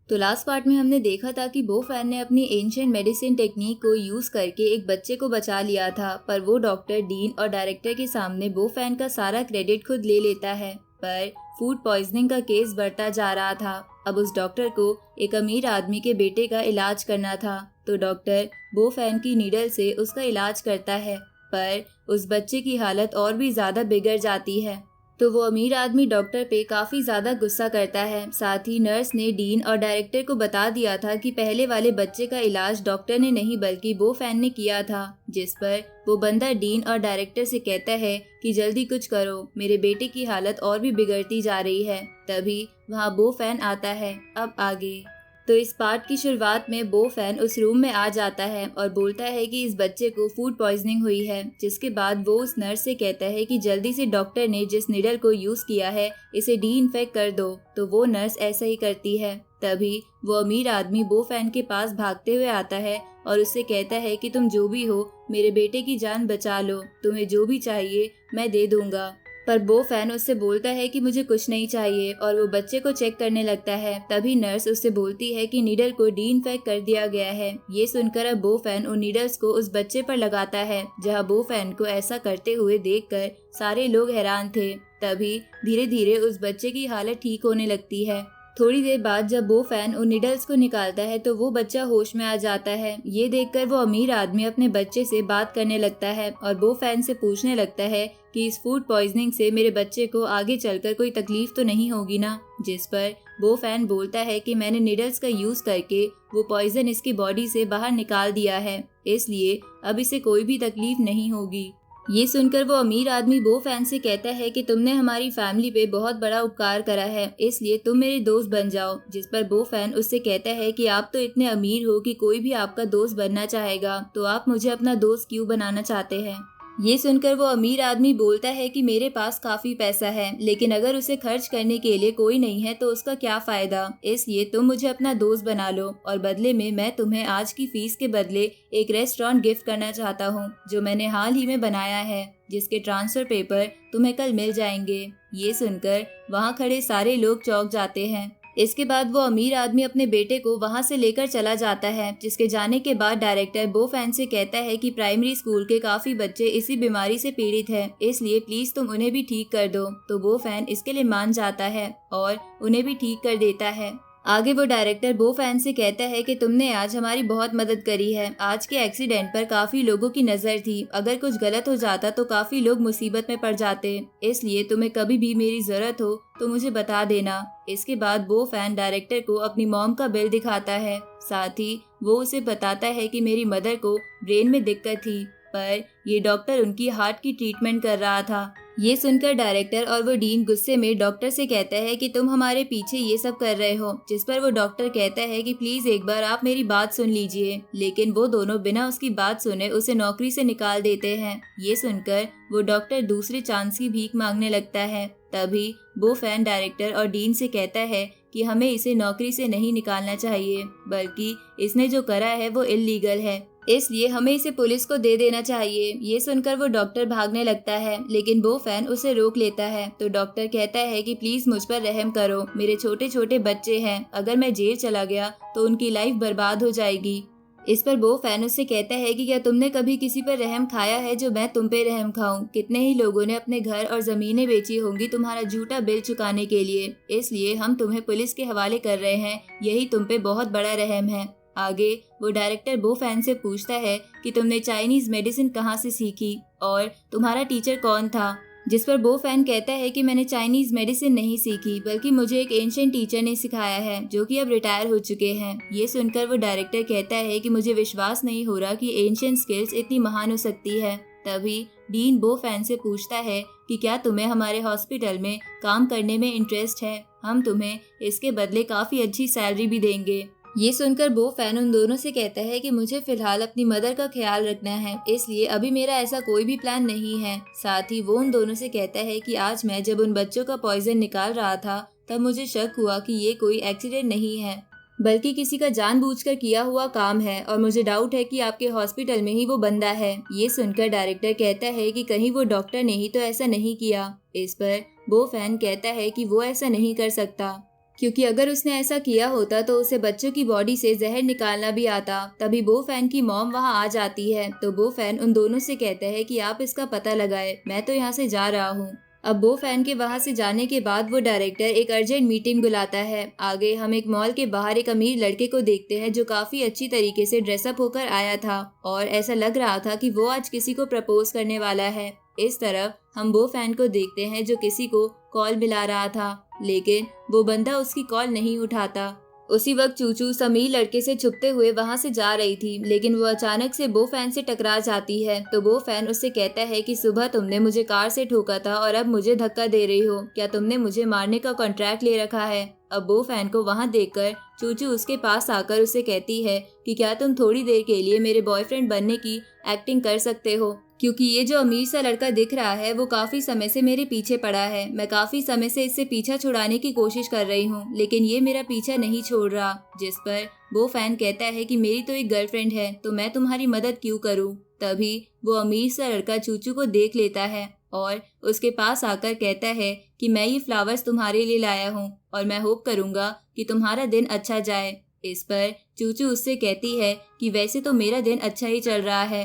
तो last part में हमने देखा था कि बो फैन ने अपनी एंशिएंट मेडिसिन टेक्निक को यूज करके एक बच्चे को बचा लिया था, पर वो डॉक्टर, डीन और डायरेक्टर के सामने बो फैन का सारा क्रेडिट खुद ले लेता है। पर फूड पॉइजनिंग का केस बढ़ता जा रहा था। अब उस डॉक्टर को एक अमीर आदमी के बेटे का इलाज करना था, तो डॉक्टर बो फैन की नीडल से उसका इलाज करता है, पर उस बच्चे की हालत और भी ज्यादा बिगड़ जाती है। तो वो अमीर आदमी डॉक्टर पे काफी ज्यादा गुस्सा करता है। साथ ही नर्स ने डीन और डायरेक्टर को बता दिया था कि पहले वाले बच्चे का इलाज डॉक्टर ने नहीं बल्कि बो फैन ने किया था, जिस पर वो बंदा डीन और डायरेक्टर से कहता है कि जल्दी कुछ करो, मेरे बेटे की हालत और भी बिगड़ती जा रही है। तभी वहाँ बो फैन आता है। अब आगे तो इस पार्ट की शुरुआत में बो फैन उस रूम में आ जाता है और बोलता है कि इस बच्चे को फूड पॉइजनिंग हुई है, जिसके बाद वो उस नर्स से कहता है कि जल्दी से डॉक्टर ने जिस नीडल को यूज किया है इसे डी इन्फेक्ट कर दो। तो वो नर्स ऐसा ही करती है। तभी वो अमीर आदमी बो फैन के पास भागते हुए आता है और उससे कहता है कि तुम जो भी हो मेरे बेटे की जान बचा लो, तुम्हें जो भी चाहिए मैं दे दूंगा। पर बो फैन उससे बोलता है कि मुझे कुछ नहीं चाहिए और वो बच्चे को चेक करने लगता है। तभी नर्स उससे बोलती है कि नीडल को डी इन्फेक्ट कर दिया गया है। ये सुनकर अब बो फैन उन नीडल्स को उस बच्चे पर लगाता है। जहां बो फैन को ऐसा करते हुए देखकर सारे लोग हैरान थे। तभी धीरे धीरे उस बच्चे की हालत ठीक होने लगती है। थोड़ी देर बाद जब बो फैन उन नीडल्स को निकालता है तो वो बच्चा होश में आ जाता है। ये देखकर वो अमीर आदमी अपने बच्चे से बात करने लगता है और बो फैन से पूछने लगता है कि इस फूड पॉइजनिंग से मेरे बच्चे को आगे चलकर कोई तकलीफ तो नहीं होगी ना। जिस पर बो फैन बोलता है कि मैंने नीडल्स का यूज करके वो पॉइजन इसकी बॉडी से बाहर निकाल दिया है, इसलिए अब इसे कोई भी तकलीफ नहीं होगी। ये सुनकर वो अमीर आदमी बो फैन से कहता है कि तुमने हमारी फैमिली पे बहुत बड़ा उपकार करा है, इसलिए तुम मेरे दोस्त बन जाओ। जिस पर बो फैन उससे कहता है कि आप तो इतने अमीर हो कि कोई भी आपका दोस्त बनना चाहेगा, तो आप मुझे अपना दोस्त क्यों बनाना चाहते हैं। ये सुनकर वो अमीर आदमी बोलता है कि मेरे पास काफी पैसा है, लेकिन अगर उसे खर्च करने के लिए कोई नहीं है तो उसका क्या फायदा, इसलिए तुम मुझे अपना दोस्त बना लो और बदले में मैं तुम्हें आज की फीस के बदले एक रेस्टोरेंट गिफ्ट करना चाहता हूँ जो मैंने हाल ही में बनाया है, जिसके ट्रांसफर पेपर तुम्हें कल मिल जाएंगे। ये सुनकर वहाँ खड़े सारे लोग चौंक जाते हैं। इसके बाद वो अमीर आदमी अपने बेटे को वहां से लेकर चला जाता है, जिसके जाने के बाद डायरेक्टर बो फैन से कहता है कि प्राइमरी स्कूल के काफी बच्चे इसी बीमारी से पीड़ित हैं, इसलिए प्लीज तुम उन्हें भी ठीक कर दो। तो बो फैन इसके लिए मान जाता है और उन्हें भी ठीक कर देता है। आगे वो डायरेक्टर बो फैन से कहता है कि तुमने आज हमारी बहुत मदद करी है। आज के एक्सीडेंट पर काफी लोगों की नजर थी, अगर कुछ गलत हो जाता तो काफी लोग मुसीबत में पड़ जाते, इसलिए तुम्हें कभी भी मेरी जरूरत हो तो मुझे बता देना। इसके बाद बो फैन डायरेक्टर को अपनी मॉम का बिल दिखाता है। साथ ही वो उसे बताता है कि मेरी मदर को ब्रेन में दिक्कत थी, पर ये डॉक्टर उनकी हार्ट की ट्रीटमेंट कर रहा था। ये सुनकर डायरेक्टर और वो डीन गुस्से में डॉक्टर से कहता है कि तुम हमारे पीछे ये सब कर रहे हो। जिस पर वो डॉक्टर कहता है कि प्लीज एक बार आप मेरी बात सुन लीजिए, लेकिन वो दोनों बिना उसकी बात सुने उसे नौकरी से निकाल देते हैं। ये सुनकर वो डॉक्टर दूसरे चांस की भीख मांगने लगता है। तभी बो फैन डायरेक्टर और डीन से कहता है कि हमें इसे नौकरी से नहीं निकालना चाहिए, बल्कि इसने जो करा है वो इल्लीगल है, इसलिए हमें इसे पुलिस को दे देना चाहिए। ये सुनकर वो डॉक्टर भागने लगता है, लेकिन बो फैन उसे रोक लेता है। तो डॉक्टर कहता है कि प्लीज मुझ पर रहम करो, मेरे छोटे छोटे बच्चे हैं, अगर मैं जेल चला गया तो उनकी लाइफ बर्बाद हो जाएगी। इस पर बो फैन उससे कहता है कि क्या तुमने कभी किसी पर रहम खाया है जो मैं तुम पे रहम खाऊं। कितने ही लोगों ने अपने घर और जमीनें बेची होंगी तुम्हारा झूठा बिल चुकाने के लिए, इसलिए हम तुम्हें पुलिस के हवाले कर रहे हैं, यही तुम पे बहुत बड़ा रहम है। आगे वो डायरेक्टर बो फैन से पूछता है कि तुमने चाइनीज मेडिसिन कहाँ से सीखी और तुम्हारा टीचर कौन था। जिस पर बो फैन कहता है कि मैंने चाइनीज मेडिसिन नहीं सीखी, बल्कि मुझे एक एंशिएंट टीचर ने सिखाया है जो कि अब रिटायर हो चुके हैं। ये सुनकर वो डायरेक्टर कहता है कि मुझे विश्वास नहीं हो रहा कि एंशिएंट स्किल्स इतनी महान हो सकती है। तभी डीन बो फैन से पूछता है कि क्या तुम्हें हमारे हॉस्पिटल में काम करने में इंटरेस्ट है, हम तुम्हें इसके बदले काफी अच्छी सैलरी भी देंगे। ये सुनकर बो फैन उन दोनों से कहता है कि मुझे फिलहाल अपनी मदर का ख्याल रखना है, इसलिए अभी मेरा ऐसा कोई भी प्लान नहीं है। साथ ही वो उन दोनों से कहता है कि आज मैं जब उन बच्चों का पॉइजन निकाल रहा था तब मुझे शक हुआ कि ये कोई एक्सीडेंट नहीं है, बल्कि किसी का जानबूझकर किया हुआ काम है, और मुझे डाउट है कि आपके हॉस्पिटल में ही वो बंदा है। ये सुनकर डायरेक्टर कहता है कि कहीं वो डॉक्टर ने ही तो ऐसा नहीं किया। इस पर बो फैन कहता है कि वो ऐसा नहीं कर सकता, क्योंकि अगर उसने ऐसा किया होता तो उसे बच्चों की बॉडी से जहर निकालना भी आता। तभी बो फैन की मॉम वहाँ आ जाती है तो बो फैन उन दोनों से कहता है कि आप इसका पता लगाए, मैं तो यहाँ से जा रहा हूँ। अब बो फैन के वहाँ से जाने के बाद वो डायरेक्टर एक अर्जेंट मीटिंग बुलाता है। आगे हम एक मॉल के बाहर एक अमीर लड़के को देखते हैं जो काफी अच्छी तरीके से ड्रेसअप होकर आया था और ऐसा लग रहा था कि वो आज किसी को प्रपोज करने वाला है। इस तरफ हम बो फैन को देखते हैं जो किसी को कॉल मिला रहा था, लेकिन वो बंदा उसकी कॉल नहीं उठाता। उसी वक्त चूचू समीर लड़के से छुपते हुए वहां से जा रही थी, लेकिन वो अचानक से बो फैन से टकरा जाती है तो बो फैन उससे कहता है कि सुबह तुमने मुझे कार से ठोका था और अब मुझे धक्का दे रही हो, क्या तुमने मुझे मारने का कॉन्ट्रैक्ट ले रखा है। अब बो फैन को वहां देखकर चूचू उसके पास आकर उससे कहती है कि क्या तुम थोड़ी देर के लिए मेरे बॉयफ्रेंड बनने की एक्टिंग कर सकते हो, क्योंकि ये जो अमीर सा लड़का दिख रहा है वो काफी समय से मेरे पीछे पड़ा है। मैं काफी समय से इससे पीछा छुड़ाने की कोशिश कर रही हूँ, लेकिन ये मेरा पीछा नहीं छोड़ रहा। जिस पर वो फैन कहता है कि मेरी तो एक गर्लफ्रेंड है तो मैं तुम्हारी मदद क्यों करूँ। तभी वो अमीर सा लड़का चूचू को देख लेता है और उसके पास आकर कहता है कि मैं ये फ्लावर्स तुम्हारे लिए लाया हूँ और मैं होप करूंगा कि तुम्हारा दिन अच्छा जाए। इस पर चूचू उससे कहती है कि वैसे तो मेरा दिन अच्छा ही चल रहा है,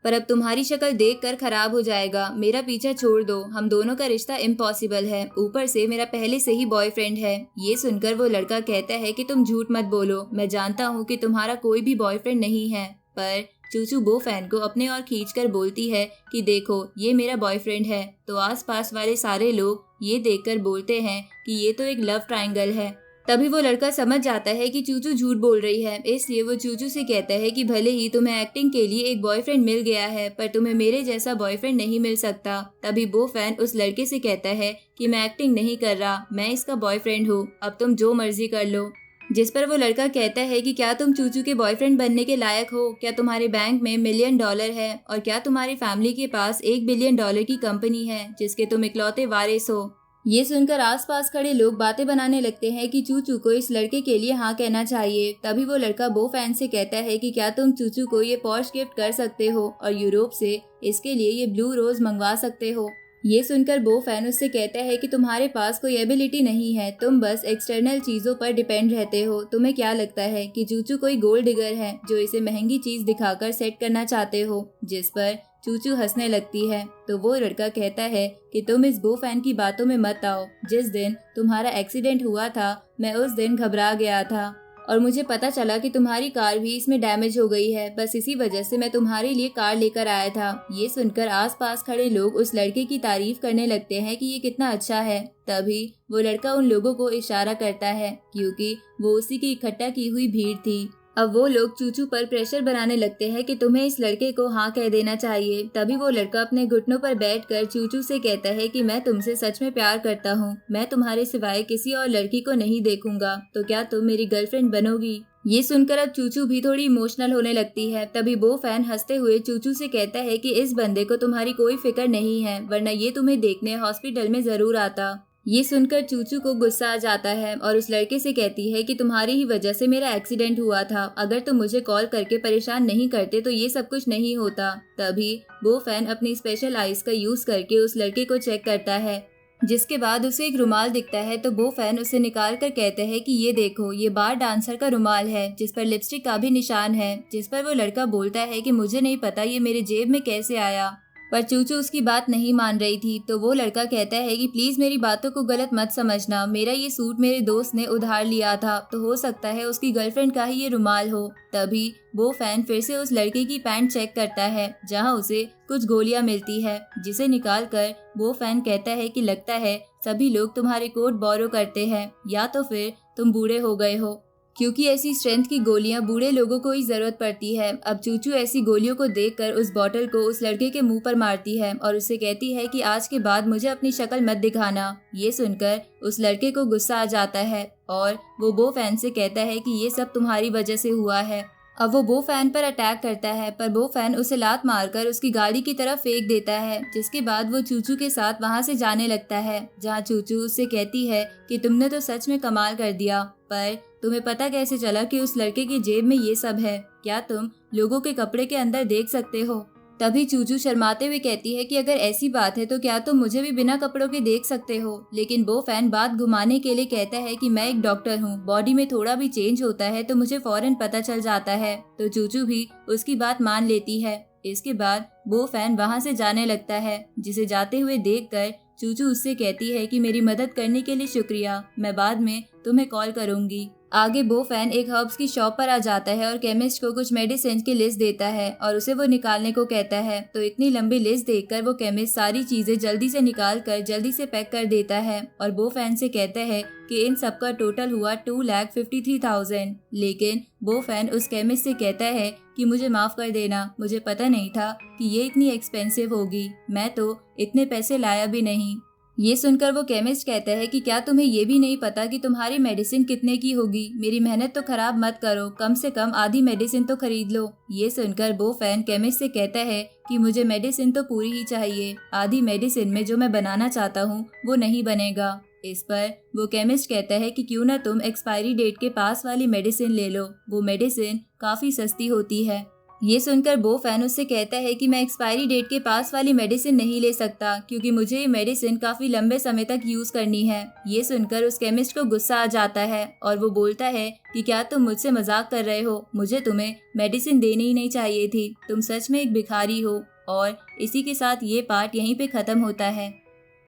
पर अब तुम्हारी शक्ल देखकर खराब हो जाएगा। मेरा पीछा छोड़ दो, हम दोनों का रिश्ता इम्पॉसिबल है, ऊपर से मेरा पहले से ही बॉयफ्रेंड है। ये सुनकर वो लड़का कहता है कि तुम झूठ मत बोलो, मैं जानता हूँ कि तुम्हारा कोई भी बॉयफ्रेंड नहीं है। पर चूचू बो फैन को अपने ओर खींचकर बोलती है कि देखो ये मेरा बॉयफ्रेंड है। तो आसपास वाले सारे लोग ये देखकर बोलते हैं कि ये तो एक लव ट्रायंगल है। तभी वो लड़का समझ जाता है कि चूचू झूठ बोल रही है, इसलिए वो चूचू से कहता है कि भले ही तुम्हें एक्टिंग के लिए एक बॉयफ्रेंड मिल गया है पर तुम्हें मेरे जैसा बॉयफ्रेंड नहीं मिल सकता। तभी बो फैन उस लड़के से कहता है कि मैं एक्टिंग नहीं कर रहा, मैं इसका बॉयफ्रेंड हूँ, अब तुम जो मर्जी कर लो। जिस पर वो लड़का कहता है कि क्या तुम चूचू के बॉयफ्रेंड बनने के लायक हो, क्या तुम्हारे बैंक में $1 मिलियन है और क्या तुम्हारी फैमिली के पास $1 बिलियन की कंपनी है जिसके तुम इकलौते वारिस हो। ये सुनकर आसपास खड़े लोग बातें बनाने लगते हैं कि चूचू को इस लड़के के लिए हाँ कहना चाहिए। तभी वो लड़का बो फैन से कहता है कि क्या तुम चूचू को ये पॉश गिफ्ट कर सकते हो और यूरोप से इसके लिए ये ब्लू रोज मंगवा सकते हो। ये सुनकर बो फैन उससे कहता है कि तुम्हारे पास कोई एबिलिटी नहीं है, तुम बस एक्सटर्नल चीजों पर डिपेंड रहते हो। तुम्हें क्या लगता है कि चूचू कोई गोल्ड डिगर है जो इसे महंगी चीज दिखाकर सेट करना चाहते हो। जिस पर चूचू हंसने लगती है तो वो लड़का कहता है कि तुम इस बो फैन की बातों में मत आओ, जिस दिन तुम्हारा एक्सीडेंट हुआ था मैं उस दिन घबरा गया था और मुझे पता चला कि तुम्हारी कार भी इसमें डैमेज हो गई है, बस इसी वजह से मैं तुम्हारे लिए कार लेकर आया था। ये सुनकर आसपास खड़े लोग उस लड़के की तारीफ करने लगते हैं कि ये कितना अच्छा है। तभी वो लड़का उन लोगों को इशारा करता है क्योंकि वो उसी की इकट्ठा की हुई भीड़ थी। अब वो लोग चूचू पर प्रेशर बनाने लगते हैं कि तुम्हें इस लड़के को हाँ कह देना चाहिए। तभी वो लड़का अपने घुटनों पर बैठकर चूचू से कहता है कि मैं तुमसे सच में प्यार करता हूँ, मैं तुम्हारे सिवाय किसी और लड़की को नहीं देखूंगा, तो क्या तुम मेरी गर्लफ्रेंड बनोगी। ये सुनकर अब चूचू भी थोड़ी इमोशनल होने लगती है। तभी बो फैन हंसते हुए चूचू से कहता है कि इस बंदे को तुम्हारी कोई फिक्र नहीं है, वरना ये तुम्हें देखने हॉस्पिटल में जरूर आता। ये सुनकर चूचू को गुस्सा आ जाता है और उस लड़के से कहती है कि तुम्हारी ही वजह से मेरा एक्सीडेंट हुआ था, अगर तुम मुझे कॉल करके परेशान नहीं करते तो ये सब कुछ नहीं होता। तभी बो फैन अपनी स्पेशल आइज का यूज करके उस लड़के को चेक करता है, जिसके बाद उसे एक रुमाल दिखता है तो बो फैन उसे निकाल कर कहते हैं कि ये देखो ये बार डांसर का रुमाल है जिस पर लिपस्टिक का भी निशान है। जिस पर वो लड़का बोलता है कि मुझे नहीं पता ये मेरे जेब में कैसे आया, पर चूचू उसकी बात नहीं मान रही थी। तो वो लड़का कहता है कि प्लीज मेरी बातों को गलत मत समझना, मेरा ये सूट मेरे दोस्त ने उधार लिया था, तो हो सकता है उसकी गर्लफ्रेंड का ही ये रुमाल हो। तभी वो फैन फिर से उस लड़के की पैंट चेक करता है जहां उसे कुछ गोलियां मिलती है, जिसे निकाल कर वो फैन कहता है कि लगता है सभी लोग तुम्हारे कोट बोरो करते हैं या तो फिर तुम बूढ़े हो गए हो, क्योंकि ऐसी स्ट्रेंथ की गोलियां बूढ़े लोगों को ही जरूरत पड़ती है। अब चूचू ऐसी गोलियों को देखकर उस बॉटल को उस लड़के के मुंह पर मारती है और उससे कहती है कि आज के बाद मुझे अपनी शक्ल मत दिखाना। ये सुनकर उस लड़के को गुस्सा आ जाता है और वो बो फैन से कहता है कि ये सब तुम्हारी वजह से हुआ है। अब वो बो फैन पर अटैक करता है पर बो फैन उसे लात मारकर उसकी गाड़ी की तरफ फेंक देता है, जिसके बाद वो चूचू के साथ वहां से जाने लगता है, जहां चूचू उससे कहती है कि तुमने तो सच में कमाल कर दिया, पर तुम्हें पता कैसे चला कि उस लड़के की जेब में ये सब है, क्या तुम लोगों के कपड़े के अंदर देख सकते हो। तभी चूचू शर्माते हुए कहती है कि अगर ऐसी बात है तो क्या तुम मुझे भी बिना कपड़ों के देख सकते हो। लेकिन बो फैन बात घुमाने के लिए कहता है कि मैं एक डॉक्टर हूँ, बॉडी में थोड़ा भी चेंज होता है तो मुझे फौरन पता चल जाता है। तो चूचू भी उसकी बात मान लेती है। इसके बाद बो फैन वहाँ से जाने लगता है, जिसे जाते हुए देखकर चूचू उससे कहती है कि मेरी मदद करने के लिए शुक्रिया, मैं बाद में तुम्हें कॉल करूंगी। आगे बो फैन एक हर्ब्स की शॉप पर आ जाता है और केमिस्ट को कुछ मेडिसिन की लिस्ट देता है और उसे वो निकालने को कहता है। तो इतनी लंबी लिस्ट देखकर वो केमिस्ट सारी चीजें जल्दी से निकाल कर जल्दी से पैक कर देता है और बो फैन से कहता है कि इन सब का टोटल हुआ 2,53,000। लेकिन बो फैन उस केमिस्ट से कहता है कि मुझे माफ कर देना, मुझे पता नहीं था कि ये इतनी एक्सपेंसिव होगी, मैं तो इतने पैसे लाया भी नहीं। ये सुनकर वो केमिस्ट कहता है कि क्या तुम्हें ये भी नहीं पता कि तुम्हारी मेडिसिन कितने की होगी, मेरी मेहनत तो खराब मत करो, कम से कम आधी मेडिसिन तो खरीद लो। ये सुनकर बो फैन केमिस्ट से कहता है कि मुझे मेडिसिन तो पूरी ही चाहिए, आधी मेडिसिन में जो मैं बनाना चाहता हूँ वो नहीं बनेगा। इस पर वो केमिस्ट कहता है कि क्यों ना तुम एक्सपायरी डेट के पास वाली मेडिसिन ले लो, वो मेडिसिन काफी सस्ती होती है। ये सुनकर बो फैन उससे कहता है कि मैं एक्सपायरी डेट के पास वाली मेडिसिन नहीं ले सकता क्योंकि मुझे ये मेडिसिन काफी लंबे समय तक यूज करनी है। ये सुनकर उस केमिस्ट को गुस्सा आ जाता है और वो बोलता है कि क्या तुम मुझसे मजाक कर रहे हो, मुझे तुम्हें मेडिसिन देनी ही नहीं चाहिए थी, तुम सच में एक भिखारी हो। और इसी के साथ ये पार्ट यहीं पे खत्म होता है।